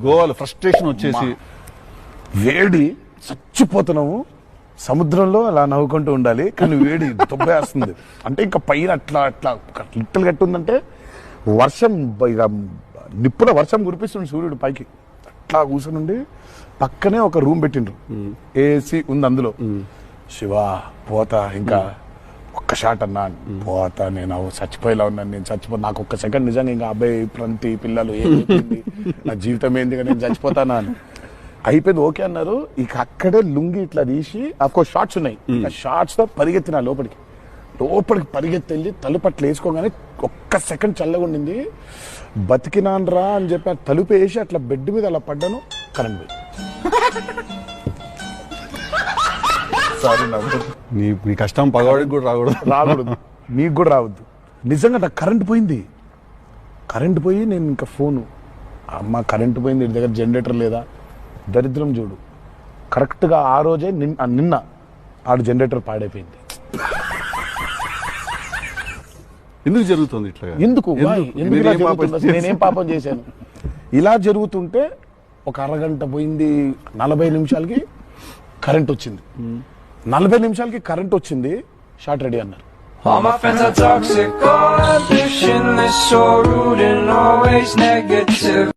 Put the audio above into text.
గోవాలో ఫ్రస్ట్రేషన్ వచ్చేసి వేడి చచ్చిపోతున్నాము. సముద్రంలో అలా నవ్వుకుంటూ ఉండాలి, కానీ వేడి దొబ్బేస్తుంది. అంటే ఇంకా పైన అట్లా అట్లా లిట్టలు గట్టి ఉందంటే వర్షం, ఇక నిప్పుల వర్షం కురిపిస్తుంది సూర్యుడు పైకి. అట్లా కూర్చునుండి పక్కనే ఒక రూమ్ పెట్టిండ్రు, ఏసీ ఉంది అందులో. శివా పోతా, ఇంకా ఒక్క షాట్ అన్నా పోతా, నేను చచ్చిపోయేలా ఉన్నాను, నేను చచ్చిపో, నాకు ఒక్క సెకండ్ నిజంగా ఇంకా అబ్బాయి ప్రంతి పిల్లలు ఏమైపోయింది, నా జీవితం ఏంది, నేను చచ్చిపోతానా అని అయిపోయింది. ఓకే అన్నారు. ఇక అక్కడే లుంగి ఇట్లా తీసి, అఫ్కోర్స్ షార్ట్స్ ఉన్నాయి, ఆ షార్ట్స్ తో పరిగెత్తిన లోపలికి పరిగెత్తి వెళ్ళి తలుపు అట్లా వేసుకోగానే ఒక్క సెకండ్ చల్లగా ఉండింది. బతికినాన్రా అని చెప్పి ఆ తలుపు వేసి అట్లా బెడ్ మీద అలా పడ్డాను, కరెంట్ పోయి. సారీ, నీ కష్టం పగవాడికి కూడా రాకూడదు, నీకు కూడా రావద్దు. నిజంగా నాకు కరెంట్ పోయింది. కరెంట్ పోయి నేను ఇంకా ఫోను, అమ్మ కరెంట్ పోయింది, ఇంటి దగ్గర జనరేటర్ లేదా, దరిద్రం చూడు. కరెక్ట్గా ఆ రోజే నిన్న ఆడు జనరేటర్ పాడైపోయింది. ఎందుకు జరుగుతుంది ఇట్లా? ఎందుకు నేనేం పాపం చేశాను? ఇలా జరుగుతుంటే ఒక అరగంట పోయింది, 40 నిమిషాలకి కరెంట్ వచ్చింది. 40 నిమిషాలకి కరెంట్ వచ్చింది, షాట్ రెడీ అన్నారు. All my friends are toxic, all ambitionless, so rude and always negative.